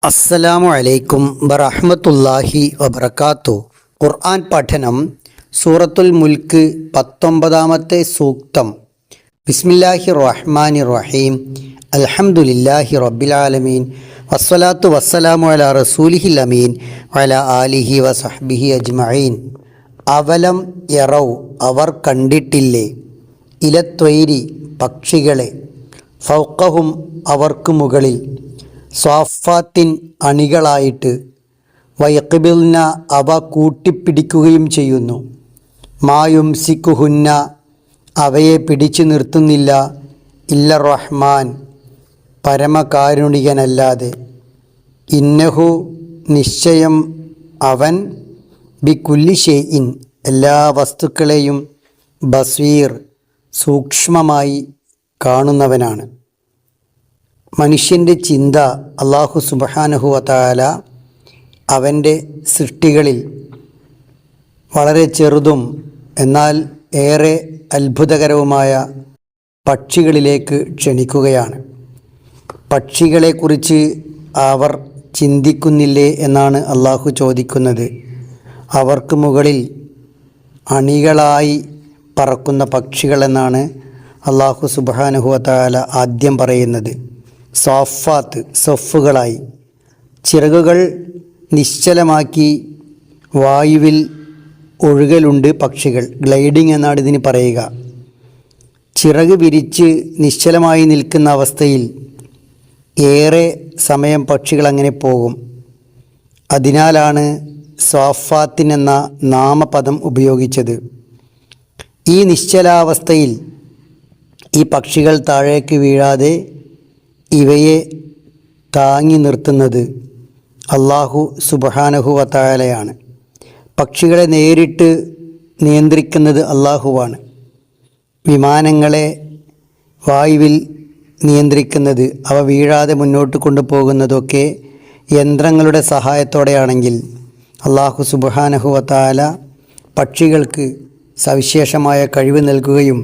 അസ്സലാമു അലൈക്കും വറഹ്മത്തുള്ളാഹി വബറകാതുഹു. ഖുർആൻ പഠനം സൂറത്തുൽ മുൽക്ക് 19-ാമത്തെ സൂക്തം. ബിസ്മില്ലാഹിർ റഹ്മാനിർ റഹീം. അൽഹംദുലില്ലാഹി റബ്ബിൽ ആലമീൻ വസ്സലാത്തു വസ്സലാമു അലാ റസൂലിഹിൽ അമീൻ വഅലാ ആലിഹി വസഹ്ബിഹി അജ്മഈൻ. അവലം യറൗ, അവർ കണ്ടിട്ടില്ലേ, ഇലത്വൈരി, പക്ഷികളെ, ഫൗഖഹും, അവർക്ക് മുകളിൽ, സ്വാഫാത്തിൻ, അണികളായിട്ട്, വയഖ്ബിൽന, അവ കൂട്ടിപ്പിടിക്കുകയും ചെയ്യുന്നു, മായുംസിക്കുഹുന്ന, അവയെ പിടിച്ചു നിർത്തുന്നില്ല, ഇല്ല റഹ്മാൻ, പരമകാരുണികനല്ലാതെ, ഇന്നഹു, നിശ്ചയം അവൻ, ബികുല്ലി ഷൈഇൻ, എല്ലാ വസ്തുക്കളെയും, ബസീർ, സൂക്ഷ്മമായി കാണുന്നവനാണ്. മനുഷ്യൻ്റെ ചിന്ത അല്ലാഹു സുബ്ഹാനഹു വ തആല അവൻ്റെ സൃഷ്ടികളിൽ വളരെ ചെറുതും എന്നാൽ ഏറെ അത്ഭുതകരവുമായ പക്ഷികളിലേക്ക് ക്ഷണിക്കുകയാണ്. പക്ഷികളെക്കുറിച്ച് അവർ ചിന്തിക്കുന്നില്ലേ എന്നാണ് അല്ലാഹു ചോദിക്കുന്നത്. അവർക്ക് മുകളിൽ അണികളായി പറക്കുന്ന പക്ഷികളെന്നാണ് അല്ലാഹു സുബ്ഹാനഹു വ തആല ആദ്യം പറയുന്നത്. സ്വാഫാത്ത്, സൊഫുകളായി, ചിറകുകൾ നിശ്ചലമാക്കി വായുവിൽ ഒഴുകലുണ്ട് പക്ഷികൾ. ഗ്ലൈഡിംഗ് എന്നാണ് ഇതിന് പറയുക. ചിറക് വിരിച്ച് നിശ്ചലമായി നിൽക്കുന്ന അവസ്ഥയിൽ ഏറെ സമയം പക്ഷികൾ അങ്ങനെ പോകും. അതിനാലാണ് സ്വാഫാത്തിനെന്ന നാമപദം ഉപയോഗിച്ചത്. ഈ നിശ്ചലാവസ്ഥയിൽ ഈ പക്ഷികൾ താഴേക്ക് വീഴാതെ ഇവയെ താങ്ങി നിർത്തുന്നത് അല്ലാഹു സുബ്ഹാനഹു വ തആലയാണ്. പക്ഷികളെ നേരിട്ട് നിയന്ത്രിക്കുന്നത് അല്ലാഹുവാണ്. വിമാനങ്ങളെ വായുവിൽ നിയന്ത്രിക്കുന്നത്, അവ വീഴാതെ മുന്നോട്ട് കൊണ്ടുപോകുന്നതൊക്കെ യന്ത്രങ്ങളുടെ സഹായത്തോടെയാണെങ്കിൽ അല്ലാഹു സുബ്ഹാനഹു വ തആല പക്ഷികൾക്ക് സവിശേഷമായ കഴിവ് നൽകുകയും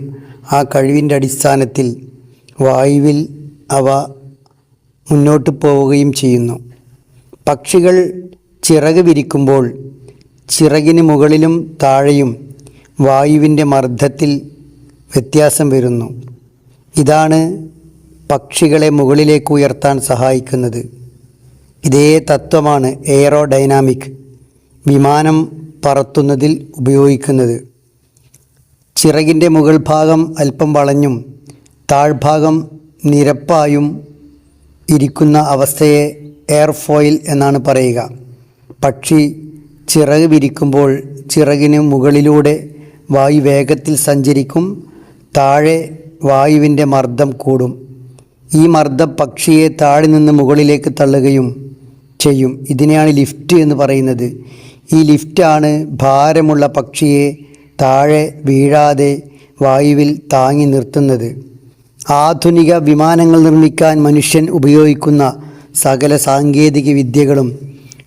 ആ കഴിവിൻ്റെ അടിസ്ഥാനത്തിൽ വായുവിൽ അവ മുന്നോട്ട് പോവുകയും ചെയ്യുന്നു. പക്ഷികൾ ചിറക് വിരിക്കുമ്പോൾ ചിറകിന് മുകളിലും താഴെയും വായുവിൻ്റെ മർദ്ദത്തിൽ വ്യത്യാസം വരുന്നു. ഇതാണ് പക്ഷികളെ മുകളിലേക്ക് ഉയർത്താൻ സഹായിക്കുന്നത്. ഇതേ തത്വമാണ് എയറോഡൈനാമിക്, വിമാനം പറത്തുന്നതിൽ ഉപയോഗിക്കുന്നത്. ചിറകിൻ്റെ മുകൾ ഭാഗം അല്പം വളഞ്ഞും താഴ്ഭാഗം നിരപ്പായും ഇരിക്കുന്ന അവസ്ഥയെ എയർഫോയിൽ എന്നാണ് പറയുക. പക്ഷി ചിറക് വിരിക്കുമ്പോൾ ചിറകിന് മുകളിലൂടെ വായു വേഗത്തിൽ സഞ്ചരിക്കും. താഴെ വായുവിൻ്റെ മർദ്ദം കൂടും. ഈ മർദ്ദം പക്ഷിയെ താഴെ നിന്ന് മുകളിലേക്ക് തള്ളുകയും ചെയ്യും. ഇതിനെയാണ് ലിഫ്റ്റ് എന്ന് പറയുന്നത്. ഈ ലിഫ്റ്റാണ് ഭാരമുള്ള പക്ഷിയെ താഴെ വീഴാതെ വായുവിൽ താങ്ങി നിർത്തുന്നത്. ആധുനിക വിമാനങ്ങൾ നിർമ്മിക്കാൻ മനുഷ്യൻ ഉപയോഗിക്കുന്ന സകല സാങ്കേതിക വിദ്യകളും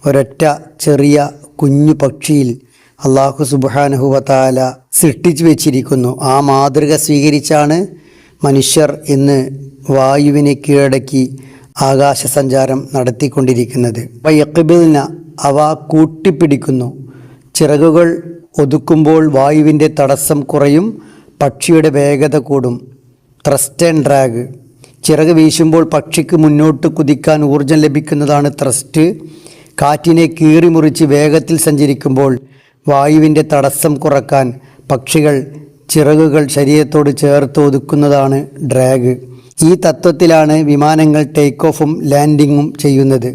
ഒരൊറ്റ ചെറിയ കുഞ്ഞു പക്ഷിയിൽ അല്ലാഹു സുബ്ഹാനഹു വ തആല സൃഷ്ടിച്ചു വെച്ചിരിക്കുന്നു. ആ മാതൃക സ്വീകരിച്ചാണ് മനുഷ്യർ ഇന്ന് വായുവിനെ കീഴടക്കി ആകാശസഞ്ചാരം നടത്തിക്കൊണ്ടിരിക്കുന്നത്. വയഖ്ബിൽന, അവ കൂട്ടിപ്പിടിക്കുന്നു. ചിറകുകൾ ഒതുക്കുമ്പോൾ വായുവിൻ്റെ തടസ്സം കുറയും, പക്ഷിയുടെ വേഗത കൂടും. ത്രസ്റ്റ് ആൻഡ് ഡ്രാഗ്, ചിറക് വീശുമ്പോൾ പക്ഷിക്ക് മുന്നോട്ട് കുതിക്കാൻ ഊർജം ലഭിക്കുന്നതാണ് ത്രസ്റ്റ്. കാറ്റിനെ കീറിമുറിച്ച് വേഗത്തിൽ സഞ്ചരിക്കുമ്പോൾ വായുവിൻ്റെ തടസ്സം കുറക്കാൻ പക്ഷികൾ ചിറകുകൾ ശരീരത്തോട് ചേർത്ത് ഒതുക്കുന്നതാണ് ഡ്രാഗ്. ഈ തത്വത്തിലാണ് വിമാനങ്ങൾ ടേക്ക് ഓഫും ലാൻഡിങ്ങും ചെയ്യുന്നത്.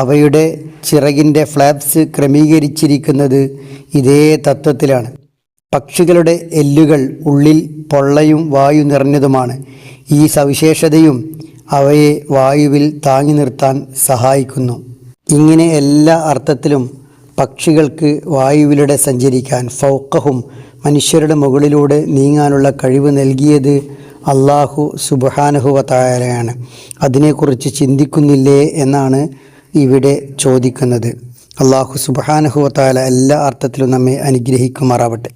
അവയുടെ ചിറകിൻ്റെ ഫ്ലാപ്സ് ക്രമീകരിച്ചിരിക്കുന്നത് ഇതേ തത്വത്തിലാണ്. പക്ഷികളുടെ എല്ലുകൾ ഉള്ളിൽ പൊള്ളയും വായു നിറഞ്ഞതുമാണ്. ഈ സവിശേഷതയും അവയെ വായുവിൽ താങ്ങി നിർത്താൻ സഹായിക്കുന്നു. ഇങ്ങനെ എല്ലാ അർത്ഥത്തിലും പക്ഷികൾക്ക് വായുവിലൂടെ സഞ്ചരിക്കാൻ, ഫൗഖഹും, മനുഷ്യരുടെ മുകളിലൂടെ നീങ്ങാനുള്ള കഴിവ് നൽകിയത് അല്ലാഹു സുബ്ഹാനഹു വ തആലയാണ്. അതിനെക്കുറിച്ച് ചിന്തിക്കുന്നില്ലേ എന്നാണ് ഇവിടെ ചോദിക്കുന്നത്. അല്ലാഹു സുബ്ഹാനഹു വ തആല എല്ലാ അർത്ഥത്തിലും നമ്മെ അനുഗ്രഹിക്കുമാറാവട്ടെ.